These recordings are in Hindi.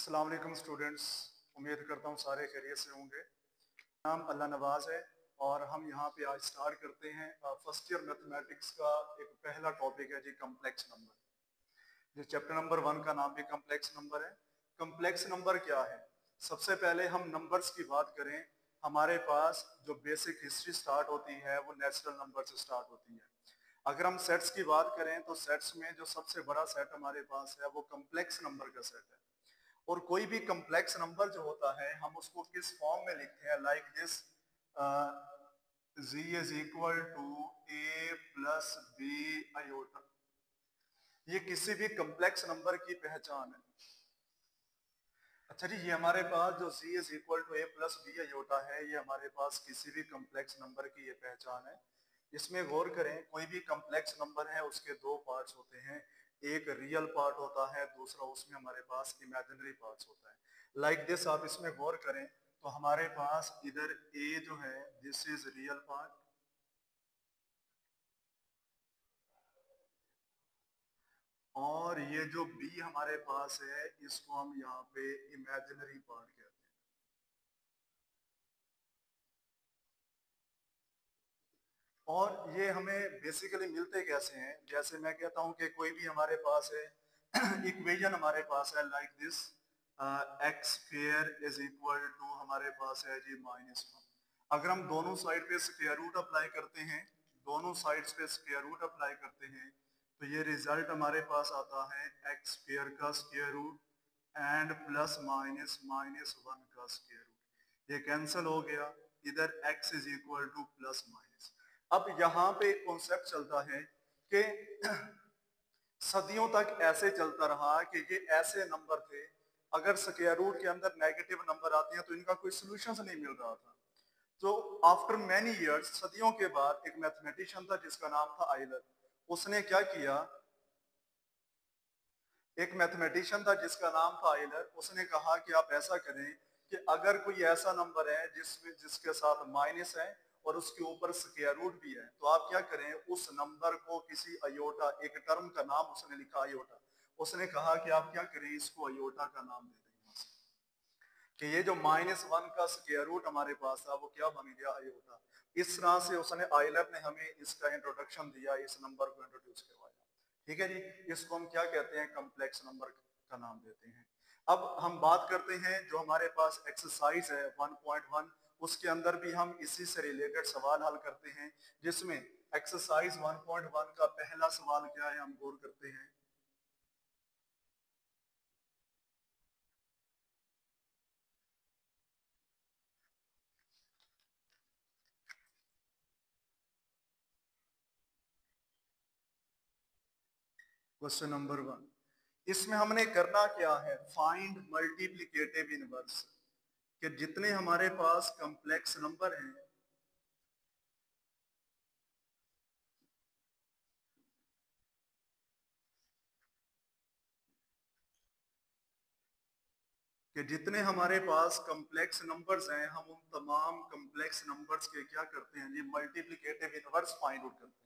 अस्सलाम वालेकुम स्टूडेंट्स। उम्मीद करता हूँ सारे खैरियत से होंगे। नाम अल्लाह नवाज है और हम यहाँ पे आज स्टार्ट करते हैं फर्स्ट ईयर मैथमेटिक्स का एक पहला टॉपिक है जी, कम्प्लेक्स नंबर। जो चैप्टर नंबर 1 का नाम भी कम्प्लेक्स नंबर है। कम्प्लेक्स नंबर क्या है? सबसे पहले हम नंबर्स की बात करें, हमारे पास जो बेसिक हिस्ट्री स्टार्ट होती है वो नेचुरल नंबर से स्टार्ट होती है। अगर हम सेट्स की बात करें तो सेट्स में जो सबसे बड़ा सेट हमारे पास है वो कम्प्लेक्स नंबर का सेट है। और कोई भी कम्प्लेक्स नंबर जो होता है हम उसको किस फॉर्म में लिखते हैं, like this, z is equal to a plus B iota. ये किसी भी कम्प्लेक्स नंबर की पहचान है। अच्छा जी, ये हमारे पास जो z is equal to a plus B iota है, ये हमारे पास किसी भी कम्प्लेक्स नंबर की ये पहचान है। इसमें गौर करें, कोई भी कम्प्लेक्स नंबर है उसके दो पार्ट्स होते हैं, एक रियल पार्ट होता है, दूसरा उसमें हमारे पास इमेजिनरी पार्ट्स होता है। लाइक दिस, आप इसमें गौर करें तो हमारे पास इधर a जो है दिस इज रियल पार्ट, और ये जो b हमारे पास है इसको हम यहाँ पे इमेजिनरी पार्ट कहते हैं। और ये हमें बेसिकली मिलते कैसे हैं? जैसे मैं कहता हूं कि कोई भी हमारे पास है इक्वेशन हमारे पास है like this, x square is equal to हमारे पास है जी -1। अगर हम दोनों साइड पे स्क्वायर रूट अप्लाई करते हैं, दोनों साइड्स पे स्क्वायर रूट अप्लाई करते हैं, तो ये रिजल्ट हमारे पास आता है एक्स स्क्वायर का square root and plus minus -1 का स्क्वायर रूट। ये कैंसिल हो गया, इधर x is equal two plus minus. अब यहाँ पे एक कॉन्सेप्ट चलता है कि सदियों तक ऐसे चलता रहा कि ये ऐसे नंबर थे, अगर स्क्वायर रूट के अंदर नेगेटिव नंबर आते हैं तो इनका कोई सोल्यूशन नहीं मिल रहा था। तो आफ्टर मैनी इयर्स, सदियों के बाद, एक मैथमेटिशियन था जिसका नाम था आइलर। उसने क्या किया, एक मैथमेटिशियन था जिसका नाम था आइलर। उसने कहा कि आप ऐसा करें कि अगर कोई ऐसा नंबर है जिसके साथ माइनस है और उसके ऊपर स्क्वायर रूट भी है, तो आप क्या करें, उस नंबर को किसी अयोटा, एक टर्म का नाम उसने लिखा अयोटा। उसने कहा कि आप क्या करें, इसको अयोटा का नाम दे दें कि ये जो -1 का स्क्वायर रूट हमारे पास था वो क्या बन गया, अयोटा। इस तरह से उसने, आइलर ने हमें इसका इंट्रोडक्शन दिया, इस नंबर को इंट्रोड्यूस करवाया। ठीक है जी, इसको हम क्या कहते हैं, कम्प्लेक्स नंबर का नाम देते हैं। अब हम बात करते हैं जो हमारे पास एक्सरसाइज है 1.1, उसके अंदर भी हम इसी से रिलेटेड सवाल हल करते हैं, जिसमें एक्सरसाइज 1.1 का पहला सवाल क्या है, हम गौर करते हैं। क्वेश्चन नंबर 1, इसमें हमने करना क्या है, फाइंड मल्टीप्लिकेटिव इनवर्स, कि जितने हमारे पास कम्प्लेक्स नंबर हैं, कि जितने हमारे पास कम्प्लेक्स नंबर्स हैं, हम उन तमाम कम्प्लेक्स नंबर्स के क्या करते हैं, ये मल्टीप्लिकेटिव इनवर्स फाइंड आउट करते हैं।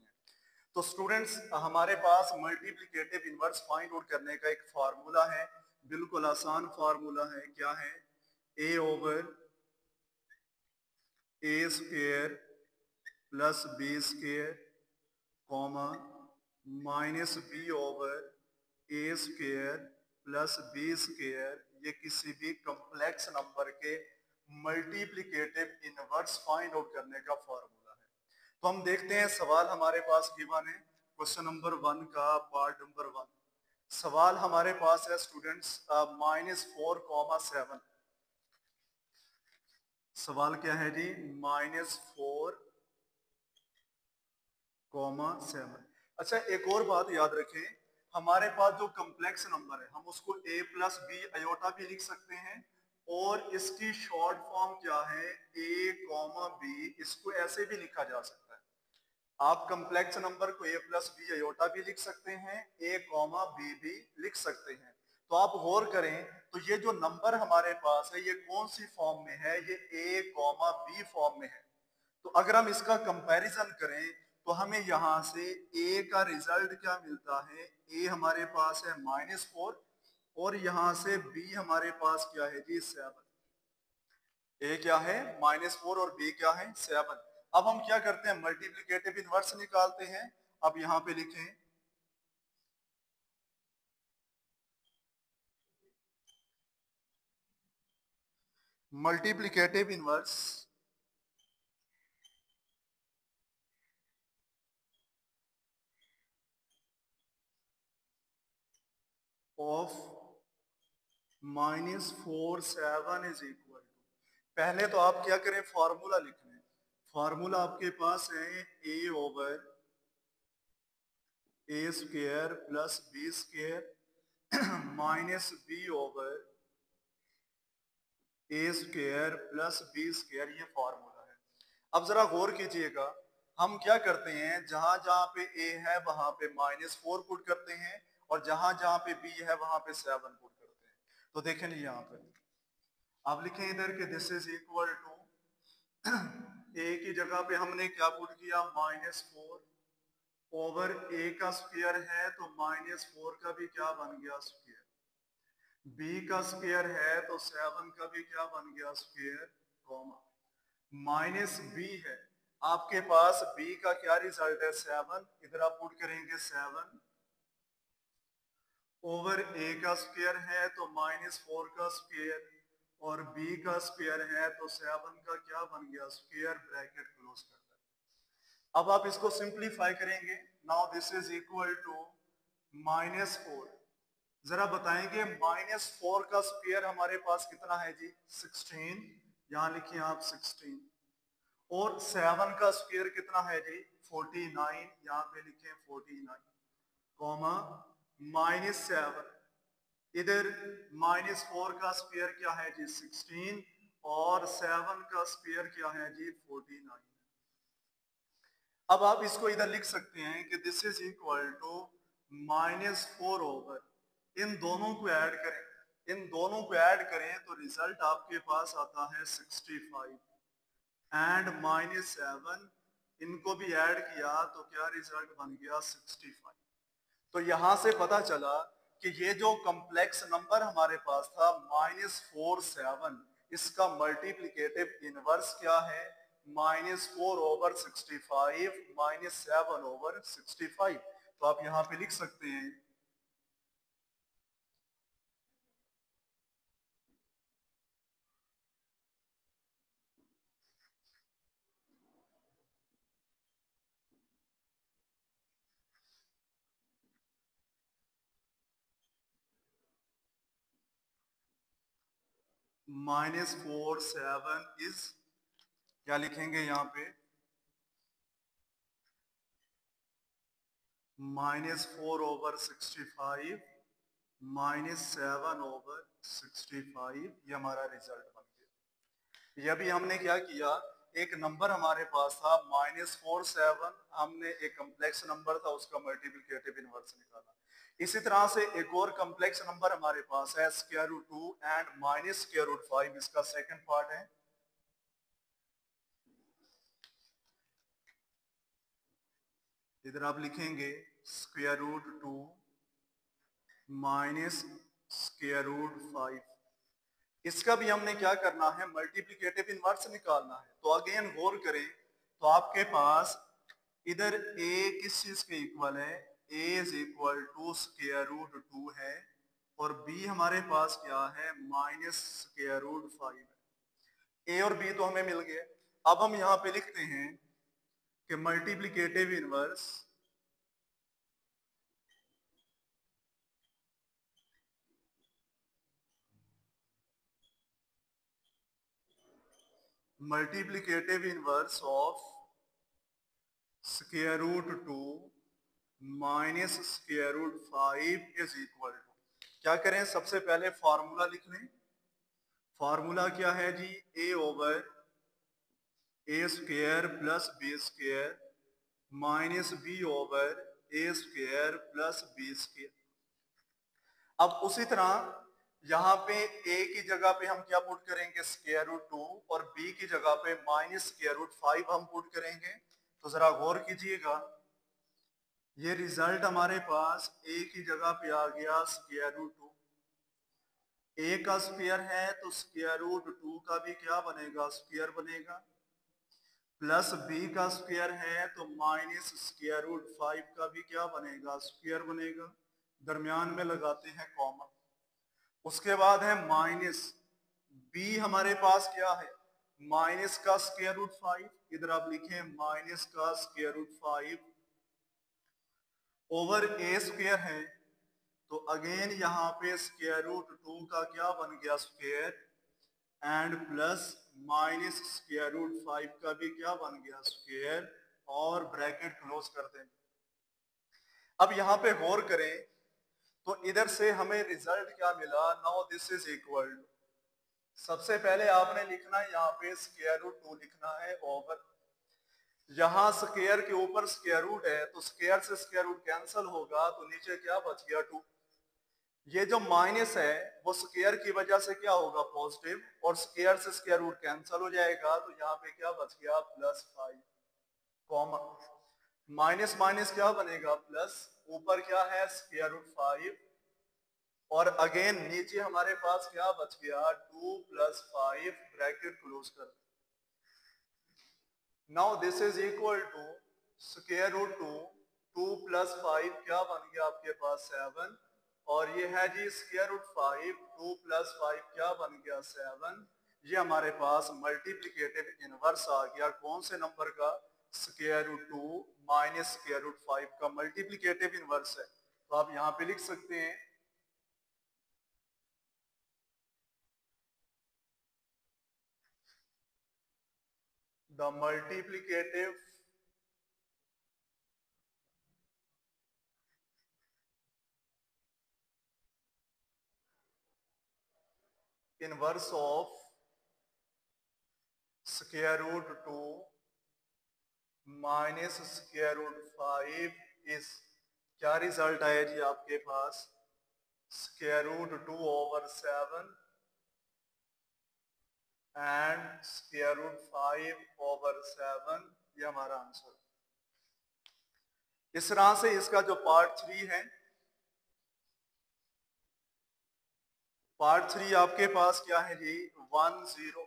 तो स्टूडेंट्स, हमारे पास मल्टीप्लिकेटिव इनवर्स फाइंड आउट करने का एक फार्मूला है, बिल्कुल आसान फार्मूला है। क्या है, a over a square plus b square comma minus b over a square plus b square, ये किसी भी कम्प्लेक्स नंबर के मल्टीप्लिकेटिव इनवर्स फाइंड आउट करने का फार्मूला है। तो हम देखते हैं, सवाल हमारे पास गिवन है क्वेश्चन नंबर 1 का पार्ट नंबर 1। सवाल हमारे पास है स्टूडेंट्स -4,7। सवाल क्या है जी, -4,7। अच्छा, एक और बात याद रखें, हमारे पास जो कम्प्लेक्स नंबर है हम उसको a प्लस बी अयोटा भी लिख सकते हैं, और इसकी शॉर्ट फॉर्म क्या है, a कॉमा बी, इसको ऐसे भी लिखा जा सकता है। आप कम्प्लेक्स नंबर को a प्लस बी अयोटा भी लिख सकते हैं, a कॉमा बी भी लिख सकते हैं। तो आप गौर करें, तो ये जो नंबर हमारे पास है ये कौन सी फॉर्म में है, ये a कॉमा बी फॉर्म में है। तो अगर हम इसका कंपैरिजन करें तो हमें यहां से a का रिजल्ट क्या मिलता है, a हमारे पास है -4, और यहां से b हमारे पास क्या है जी 7। a क्या है -4 और b क्या है 7। अब हम क्या करते हैं मल्टीप्लिकेटिव इनवर्स निकालते हैं। अब यहां पे लिखें multiplicative inverse of -4 7 is equal to, पहले तो आप क्या करें फॉर्मूला लिख लें। फॉर्मूला आपके पास है a over A square plus B square minus B over A square plus B square, ये फॉर्मूला है। अब जरा गौर कीजिएगा, हम क्या करते हैं जहां जहां पे a है वहां पे -4 पुट करते हैं और जहां जहां पे b है वहां पे 7 पुट करते हैं। तो देखें यहाँ पे आप लिखें इधर के this is equal to a की जगह पे हमने क्या पुट किया -4 ओवर a का स्क्वायर है तो -4 का भी क्या बन गया स्क्वायर, b का स्क्वायर है तो 7 का भी क्या बन गया स्क्वायर, कॉमा माइनस b है आपके पास, b का क्या रिजल्ट है 7, इधर आप पुट करेंगे 7 ओवर a का स्क्वायर है तो -4 का स्क्वायर और b का स्क्वायर है तो 7 का क्या बन गया स्क्वायर, ब्रैकेट क्लोज कर दें। अब आप इसको सिंप्लीफाई करेंगे, now this is equal to -4। जरा बताएंगे -4 का स्क्वायर हमारे पास कितना है जी 16, यहां लिखिए आप 16 और 7 का स्क्वायर कितना है जी 49, यहां पे लिखें 49 कॉमा -7, इधर -4 का स्क्वायर क्या है जी 16 और 7 का स्क्वायर क्या है जी 49। अब आप इसको इधर लिख सकते हैं कि this is equal to -4 over, इन दोनों को ऐड करें, इन दोनों को ऐड करें तो रिजल्ट आपके पास आता है 65 एंड -7, इनको भी ऐड किया तो क्या रिजल्ट बन गया 65। तो यहां से पता चला कि ये जो कॉम्प्लेक्स नंबर हमारे पास था -4 7, इसका मल्टीप्लिकेटिव इनवर्स क्या है -4 ओवर 65 -7 ओवर 65। तो आप यहां पे लिख सकते हैं -4 7 इज, क्या लिखेंगे यहाँ पे -4 ओवर 65 -7 ओवर 65, ये हमारा रिजल्ट बन गया। ये भी हमने क्या किया, एक नंबर हमारे पास था -4 7, हमने एक कॉम्प्लेक्स नंबर था उसका मल्टीप्लिकेटिव इनवर्स निकाला। इसी तरह से एक और कॉम्प्लेक्स नंबर हमारे पास है √2 एंड -√5, इसका सेकंड पार्ट है। इधर आप लिखेंगे √2 -√5, इसका भी हमने क्या करना है मल्टीप्लिकेटिव इनवर्स निकालना है। तो अगेन गौर करें तो आपके पास इधर a किस चीज के इक्वल है, a इज इक्वल टू √2 है और b हमारे पास क्या है -√5 है। a और b तो हमें मिल गए। अब हम यहाँ पे लिखते हैं कि multiplicative inverse of √2 -√5 is equal to, क्या करें सबसे पहले फॉर्मूला लिख लें। फॉर्मूला क्या है जी a over A square plus B square minus B over A square plus B square. अब उसी तरह यहाँ पे a की जगह पे हम क्या पुट करेंगे √2 और b की जगह पे -√5 हम पुट करेंगे। तो जरा गौर कीजिएगा, ये रिजल्ट हमारे पास a की जगह पे आ गया √2 ए का स्क्वायर है तो स्क्वायर रूट 2 का भी क्या बनेगा, स्क्वायर बनेगा, प्लस बी का स्क्वायर है तो माइनस स्क्वायर रूट 5 का भी क्या बनेगा, स्क्वायर बनेगा। दरमियान में लगाते हैं कॉमा। उसके बाद है माइनस बी, हमारे पास क्या है, माइनस का स्क्वायर रूट 5, इधर आप लिखें माइनस का square root 5 over A square है तो अगेन यहाँ पे स्क्वायर रूट 2 का क्या बन गया, square, and plus minus square root 5 का भी क्या बन गया, स्क्वायर, और ब्रैकेट क्लोज कर दें। अब यहाँ पे गौर करें तो इधर से हमें रिजल्ट क्या मिला, now this is equal to, सबसे पहले आपने लिखना है यहाँ पे स्क्वायर रूट 2 लिखना है ओवर, यहाँ स्क्वायर के ऊपर स्क्वायर रूट है तो स्क्वायर से स्क्वायर रूट कैंसिल होगा तो नीचे क्या बच गया, 2। ये जो माइनस है वो स्क्वायर की वजह से क्या होगा, पॉजिटिव, और स्क्वायर से स्क्वायर रूट कैंसिल हो जाएगा तो यहाँ पे क्या बच गया, +5, कॉमा, माइनस माइनस क्या बनेगा, प्लस, ऊपर क्या है स्क्वायर रूट 5, और अगेन नीचे हमारे पास क्या बच गया, 2 + 5 ब्रैकेट क्लोज कर। Now this is equal to square root 2 + 5 क्या बन गया आपके पास, 7, और ये है जी स्क्वायर रूट 5, 2 + 5 क्या बन गया, 7। ये हमारे पास मल्टीप्लिकेटिव इनवर्स आ गया, कौन से नंबर का, square root 2 minus square root 5 का मल्टीप्लिकेटिव इनवर्स है। तो आप यहाँ पे लिख सकते हैं the multiplicative inverse of square root 2 minus square root 5 is, क्या रिजल्ट आया जी आपके पास, square root 2 over 7 and square root 5 over 7, ये हमारा आंसर। इस तरह से इसका जो पार्ट 3 है, पार्ट 3 आपके पास क्या है जी, 1 0,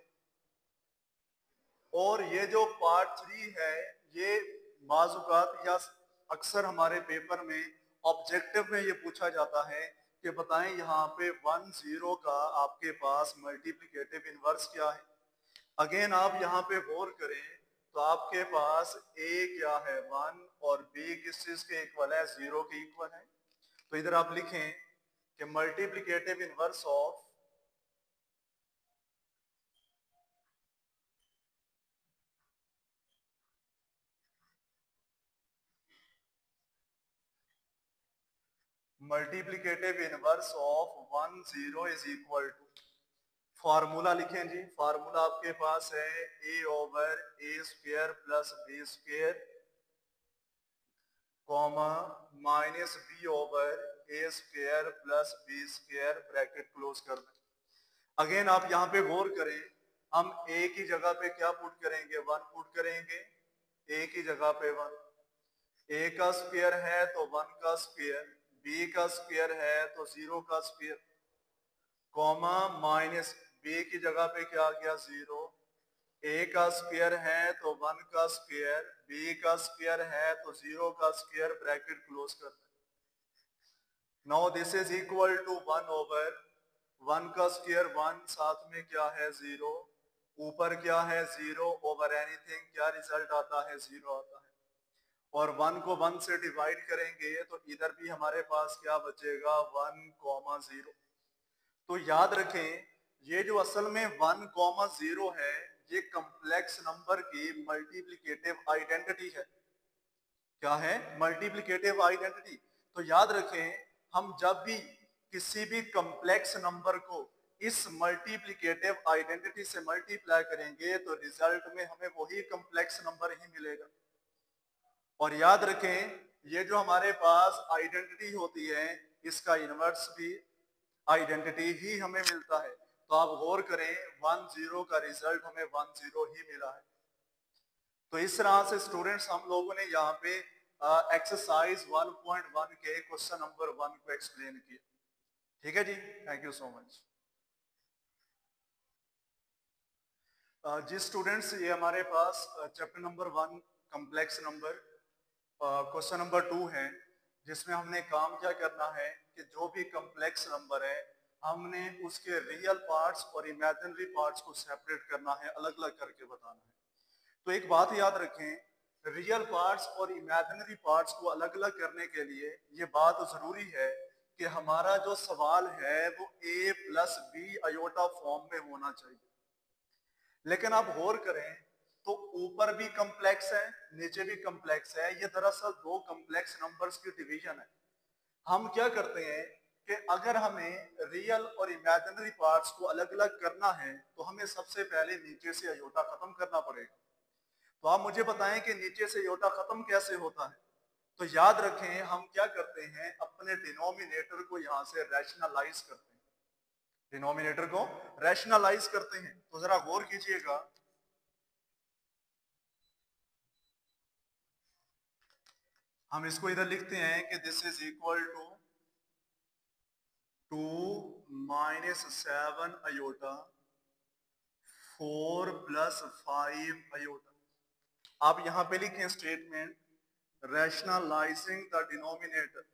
और ये जो पार्ट 3 है ये बाजुकात या अक्सर हमारे पेपर में ऑब्जेक्टिव में ये पूछा जाता है कि बताएं यहाँ पे 1 0 का आपके पास मल्टीप्लिकेटिव इनवर्स क्या है। अगेन आप यहाँ पे गौर करें तो आपके पास ए क्या है, 1, और बी किस चीज के इक्वल है, 0 के इक्वल है। तो इधर आप लिखें कि multiplicative inverse of multiplicative inverse of 1 0 is equal to, formula लिखें जी, फार्मूला आपके पास है a over A square plus B square, comma, minus B over A square plus B square, bracket close कर दें। अगेन आप यहाँ पे गौर करें, हम a की जगह पे क्या पुट करेंगे, 1 पुट करेंगे, a की जगह पे 1, a का स्क्वायर है तो 1 का स्क्वायर, b का स्क्वायर है तो 0 का स्क्वायर, कॉमा, माइनस b की जगह पे क्या आ गया, 0, a का स्क्वायर है तो 1 का स्क्वायर, b का स्क्वायर है तो 0 का स्क्वायर, ब्रैकेट क्लोज कर दें। Now this is equal to 1 over 1 का स्क्वायर 1, साथ में क्या है, 0, ऊपर क्या है, 0 ओवर एनीथिंग, क्या रिजल्ट आता है, 0 आता है, और 1 को 1 से डिवाइड करेंगे तो इधर भी हमारे पास क्या बचेगा, 1, 0। तो याद रखें ये जो असल में 1, 0 है ये कॉम्प्लेक्स नंबर की मल्टीप्लिकेटिव आइडेंटिटी है। क्या है, मल्टीप्लिकेटिव आइडेंटिटी। तो याद रखें हम जब भी किसी भी कॉम्प्लेक्स नंबर को इस मल्टीप्लिकेटिव आइडेंटिटी से मल्टीप्लाई करेंगे तो रिजल्ट में हमें वही कॉम्प्लेक्स नंबर ही मिलेगा। और याद रखें ये जो हमारे पास आइडेंटिटी होती है इसका इनवर्स भी आइडेंटिटी ही हमें मिलता है। तो आप गौर करें 1 0 का रिजल्ट हमें 1 0 ही मिला है। तो इस तरह से स्टूडेंट्स हम लोगों ने यहाँ पे एक्सरसाइज 1.1 के क्वेश्चन नंबर 1 को एक्सप्लेन किया। ठीक है जी, थैंक यू सो मच। जी स्टूडेंट्स, ये हमारे पास chapter number 1 complex number question number 2 है, जिसमें हमने काम क्या करना है कि जो भी कॉम्प्लेक्स नंबर है हमने उसके रियल पार्ट्स और इमेजिनरी पार्ट्स को सेपरेट करना है, अलग अलग करके बताना है। तो एक बात याद रखें, रियल पार्ट्स और इमेजिनरी पार्ट्स को अलग अलग करने के लिए ये बात जरूरी है कि हमारा जो सवाल है वो a plus B iota form में होना चाहिए। लेकिन आप गौर करें तो ऊपर भी कॉम्प्लेक्स है, नीचे भी कॉम्प्लेक्स है। ये दरअसल दो कॉम्प्लेक्स नंबर्स की डिवीजन है। हम क्या करते हैं कि अगर हमें रियल और इमेजिनरी पार्ट्स को अलग अलग करना है तो हमें सबसे पहले नीचे से अयोटा खत्म करना पड़ेगा। तो आप मुझे बताएं कि नीचे से अयोटा खत्म कैसे होता है। तो याद रखें, हम क्या करते हैं, अपने डिनोमिनेटर को यहां से रैशनलाइज करते हैं। डिनोमिनेटर को रैशनलाइज करते हैं। तो जरा गौर कीजिएगा, हम इसको इधर लिखते हैं कि this is equal to 2 minus 7 iota 4 plus 5 iota. आप यहां पे लिखें statement rationalising the denominator.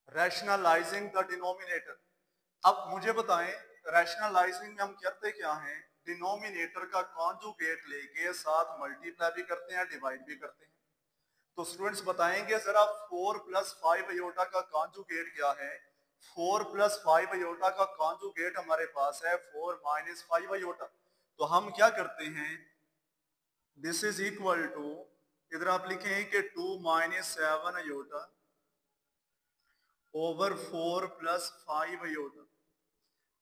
Rationalising the denominator. अब मुझे बताएं, रैशनलाइजिंग में हम करते क्या हैं, डिनोमिनेटर का कॉन्जुगेट लेके साथ मल्टीप्लाई भी करते हैं, डिवाइड भी करते हैं। तो स्टूडेंट्स बताएंगे जरा 4 प्लस 5 अयोटा का कॉन्जुगेट क्या है। 4 प्लस 5 अयोटा का कॉन्जुगेट हमारे पास है 4 माइनस 5 अयोटा। तो हम क्या करते हैं, दिस इज इक्वल टू, इधर आप लिखें कि 2 minus 7 iota over 4 plus 5 iota.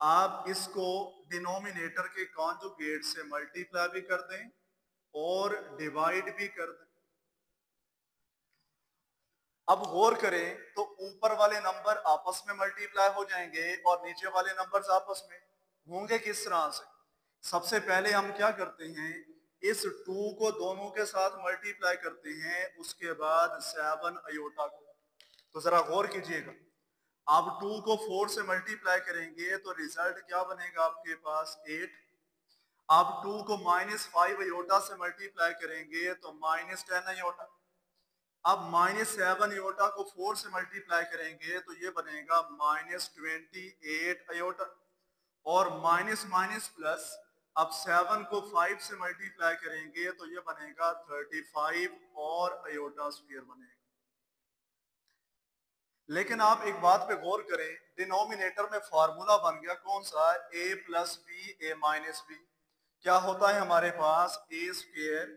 आप इसको डिनोमिनेटर के कॉन्जुगेट से मल्टीप्लाई भी कर दें और डिवाइड भी कर दें। अब गौर करें तो ऊपर वाले नंबर आपस में मल्टीप्लाई हो जाएंगे और नीचे वाले नंबर्स आपस में होंगे किस तरह से। सबसे पहले हम क्या करते हैं, इस 2 को दोनों के साथ मल्टीप्लाई करते हैं, उसके बाद 7 अयोटा को। तो जरा गौर कीजिएगा, आप 2 को 4 से मल्टीप्लाई करेंगे तो रिजल्ट क्या बनेगा आपके पास 8। आप 2 को माइनस 5 अयोटा से मल्टीप्लाई करेंगे तो माइनस 10 अयोटा। अब माइनस 7 अयोटा को 4 से मल्टीप्लाई करेंगे तो ये बनेगा माइनस 28 अयोटा। और माइनस माइनस प्लस, अब 7 को 5 से मल्टीप्लाई करेंगे तो ये बनेगा 35 और अयोटा स्क्वायर बनेगा। लेकिन आप एक बात पे गौर करें, डिनोमिनेटर में फार्मूला बन गया कौन सा, a plus B A minus B. क्या होता है हमारे पास, a square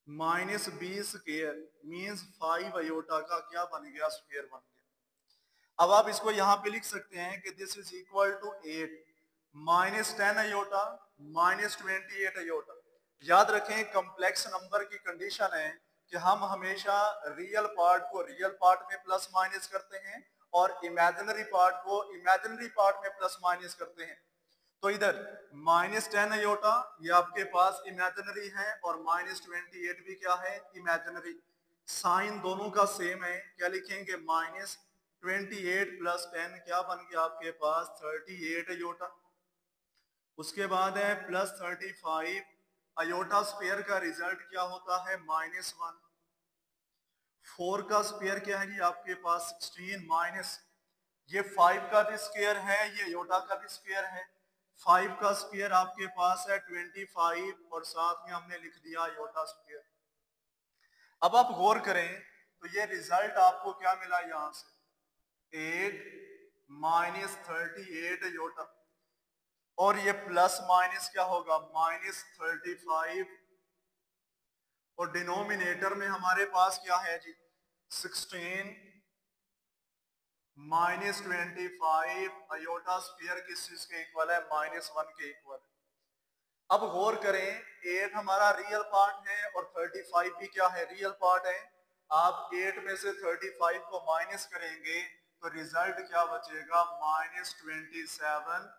minus B square means 5 iota का क्या बन गया, स्क्वायर बन गया। अब आप इसको यहां पे लिख सकते हैं कि this is equal to 8 minus 10 iota minus 28 iota. याद रखें, कॉम्प्लेक्स नंबर की कंडीशन है कि हम हमेशा रियल पार्ट को रियल पार्ट में प्लस माइनस करते हैं और इमेजिनरी पार्ट को इमेजिनरी पार्ट में प्लस माइनस करते हैं। तो इधर माइनस 10 अयोटा ये आपके पास इमेजिनरी है और माइनस 28 भी क्या है, इमेजिनरी। साइन दोनों का सेम है, क्या लिखेंगे, माइनस 28 प्लस 10 क्या बन गया आपके पास 38 अयोटा। उसके बाद है प्लस 35 अयोटा स्क्वायर का रिजल्ट क्या होता है, माइनस 1। 4 का स्क्वायर क्या है जी आपके पास 16 माइनस, ये 5 का भी स्क्वायर है, ये अयोटा का भी स्क्वायर है। 5 का स्क्वायर आपके पास है 25 और साथ में हमने लिख दिया अयोटा स्क्वायर। अब आप गौर करें तो ये रिजल्ट आपको क्या मिला, यहां से 8 माइनस 38 अयोटा और ये प्लस माइनस क्या होगा, माइनस 35 और डिनोमिनेटर में हमारे पास क्या है जी 16 माइनस 25 अयोटा स्क्वायर किस चीज के इक्वल है, माइनस 1 के इक्वल। अब गौर करें, 8 हमारा रियल पार्ट है और 35 भी क्या है, रियल पार्ट है। आप 8 में से 35 को माइनस करेंगे तो रिजल्ट क्या बचेगा, माइनस 27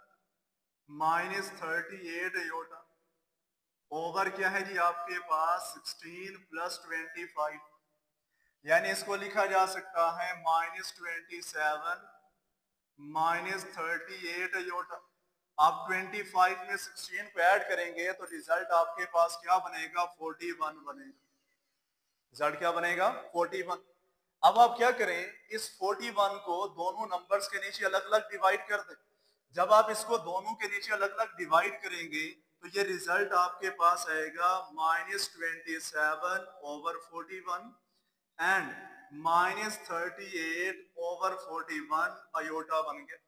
माइनस 38 अयोटा ओवर क्या है जी आपके पास 16 प्लस 25, यानी इसको लिखा जा सकता है -27 -38 अयोटा। आप 25 में 16 को ऐड करेंगे तो रिजल्ट आपके पास क्या बनेगा, 41 बनेगा। रिजल्ट क्या बनेगा, 41। अब आप क्या करें, इस 41 को दोनों नंबर्स के नीचे अलग अलग डिवाइड कर दें। जब आप इसको दोनों के नीचे अलग अलग डिवाइड करेंगे तो ये रिजल्ट आपके पास आएगा -27 ओवर 41 एंड -38 ओवर 41 अयोटा बन गया।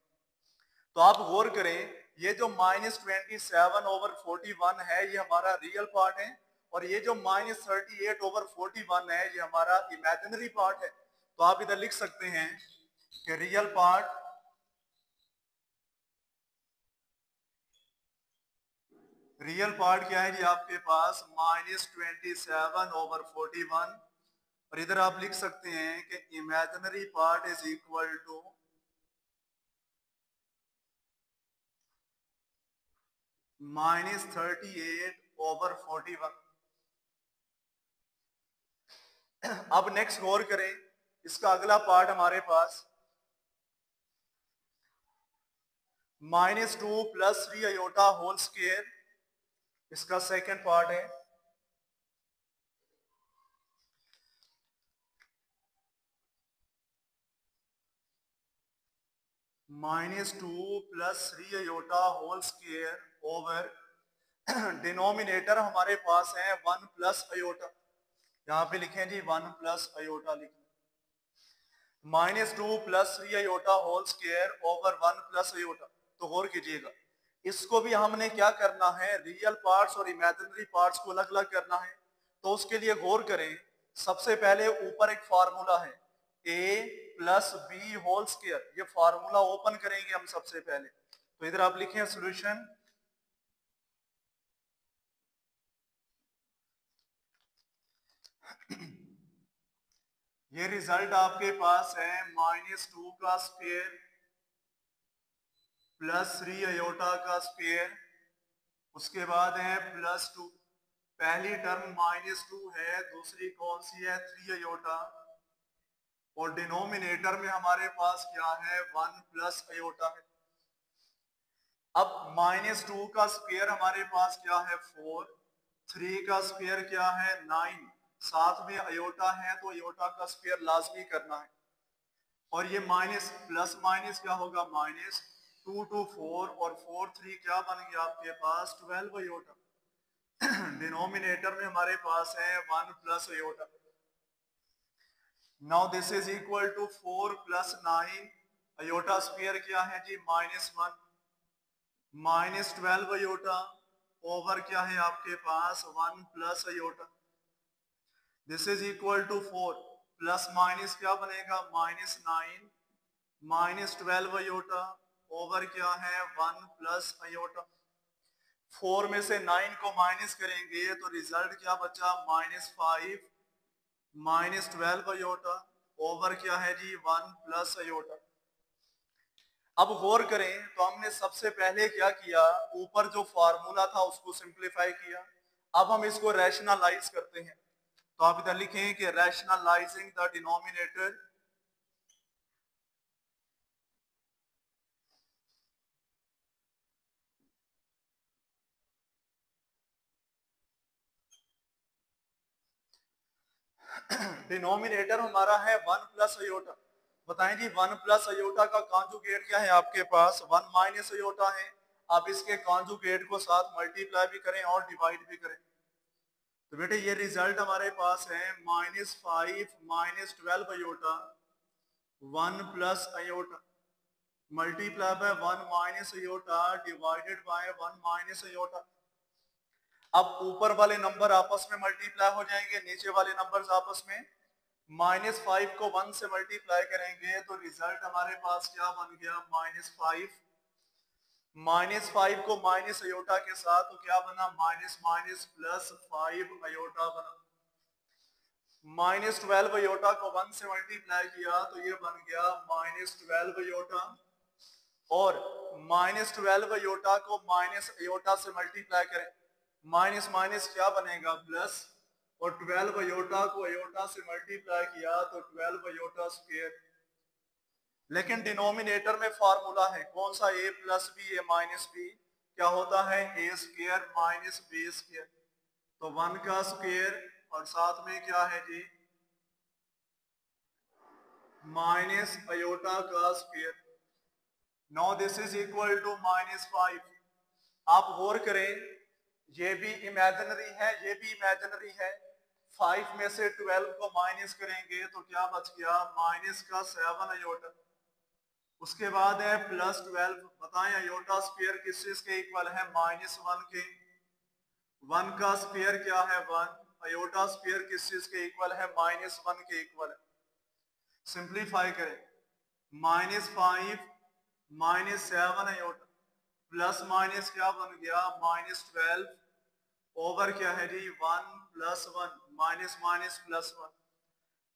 तो आप गौर करें, ये जो -27 ओवर 41 है ये हमारा रियल पार्ट है, और ये जो -38 ओवर 41 है ये हमारा इमेजिनरी पार्ट है। तो आप इधर लिख सकते हैं कि रियल पार्ट क्या है जी आपके पास -27 ओवर 41, और इधर आप लिख सकते हैं कि imaginary part is equal to -38 over 41। अब नेक्स्ट गौर करें, इसका अगला पार्ट हमारे पास -2 प्लस 3 अयोटा होल स्क्वायर, इसका सेकंड पार्ट है। -2 plus 3 iota whole square over denominator हमारे पास है 1 प्लस अयोटा। यहाँ पे लिखें जी 1 प्लस अयोटा लिखें, -2 plus 3 iota whole square over 1 plus iota. तो गौर कीजिएगा, इसको भी हमने क्या करना है, रियल पार्ट्स और इमेजिनरी पार्ट्स को अलग अलग करना है। तो उसके लिए गौर करें, सबसे पहले ऊपर एक फार्मूला है a plus B whole square, ये फार्मूला ओपन करेंगे हम सबसे पहले। तो इधर आप लिखें सॉल्यूशन, ये रिजल्ट आपके पास है -2 का स्क्वायर प्लस 3 अयोटा का स्क्वायर, उसके बाद है +2। पहली टर्म -2 है, दूसरी कौन सी है, 3 अयोटा, और डिनोमिनेटर में हमारे पास क्या है, 1 प्लस अयोटा है। अब -2 का स्क्वायर हमारे पास क्या है, 4, 3 का स्क्वायर क्या है, 9, साथ में अयोटा है तो अयोटा का स्क्वायर लाजमी करना है। और ये माइनस प्लस माइनस क्या होगा, -2 to 4, और 4 3 क्या बन गया आपके पास, 12 अयोटा। डिनोमिनेटर में हमारे पास है 1 plus iota. Now this is equal to 4 plus 9, iota square क्या है जी, -1, -12 अयोटा ओवर क्या है आपके पास, 1 plus iota. This is equal to 4 plus minus क्या बनेगा, -9 -12 अयोटा ओवर क्या है, 1 प्लस अयोटा। 4 में से 9 को माइनस करेंगे तो रिजल्ट क्या बचा, -5 -12 अयोटा ओवर क्या है जी, 1 प्लस अयोटा। अब गौर करें तो हमने सबसे पहले क्या किया, ऊपर जो फार्मूला था उसको सिंप्लीफाई किया। अब हम इसको रैशनलाइज करते हैं। तो आप इधर लिखें कि रैशनलाइजिंग द डिनोमिनेटर, डिनोमिनेटर हमारा है 1 प्लस अयोटा। बताएं जी 1 प्लस अयोटा का कॉन्जुगेट क्या है आपके पास, 1 माइनस अयोटा है। आप इसके कॉन्जुगेट को साथ मल्टीप्लाई भी करें और डिवाइड भी करें। तो बेटे ये रिजल्ट हमारे पास है -5 -12 iota 1 plus iota multiply by 1 minus iota divided by 1 minus iota. अब ऊपर वाले नंबर आपस में मल्टीप्लाई हो जाएंगे, नीचे वाले नंबर्स आपस में। -5 को 1 से मल्टीप्लाई करेंगे तो रिजल्ट हमारे पास क्या बन गया, -5। -5 को माइनस अयोटा के साथ तो क्या बना, माइनस माइनस प्लस 5 अयोटा बना। -12 अयोटा को 1 से मल्टीप्लाई किया तो ये बन गया -12 अयोटा, और -12 अयोटा को माइनस अयोटा से मल्टीप्लाई करें। माइनस माइनस क्या बनेगा प्लस, और 12 अयोटा को अयोटा से मल्टीप्लाई किया तो 12 अयोटा स्क्वायर। लेकिन डिनोमिनेटर में फार्मूला है कौन सा, A plus B A minus B क्या होता है, A square minus B square. तो 1 का स्क्वायर और साथ में क्या है जी माइनस अयोटा का square. Now this is equal to -5। आप गौर करें ये भी इमेजिनरी है ये भी इमेजिनरी है। 5 में से 12 को माइनस करेंगे तो क्या बच गया माइनस का 7 अयोटा। उसके बाद है +12। बताएं अयोटा स्क्वायर किस चीज के इक्वल है, -1 के। 1 का स्क्वायर क्या है 1, अयोटा स्क्वायर किस चीज के इक्वल है -1 के इक्वल है। सिंप्लीफाई करें -5 -7 अयोटा प्लस माइनस क्या बन गया -12 ओवर क्या है जी 1 + 1 माइनस माइनस +1।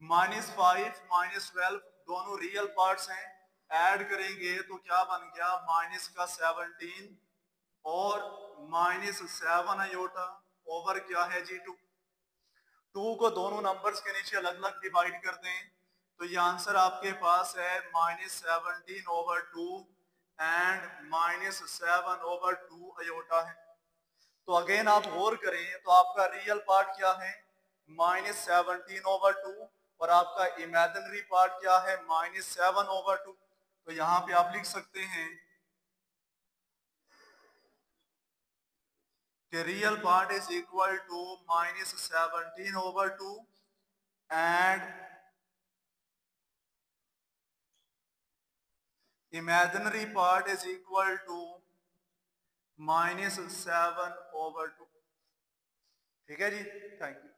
-5 -12 दोनों रियल पार्ट्स हैं, ऐड करेंगे तो क्या बन गया माइनस का 17 और -7 अयोटा ओवर क्या है जी 2। 2 को दोनों नंबर्स के नीचे अलग अलग डिवाइड कर दें तो ये आंसर आपके पास है -17/2 एंड -7/2 अयोटा है। तो अगेन आप गौर करें तो आपका रियल पार्ट क्या है -17/2 और आपका इमेजिनरी पार्ट क्या है -7/2। तो यहां पे आप लिख सकते हैं कि real part is equal to -17/2 and imaginary part is equal to -7/2। ठीक है जी, थैंक यू।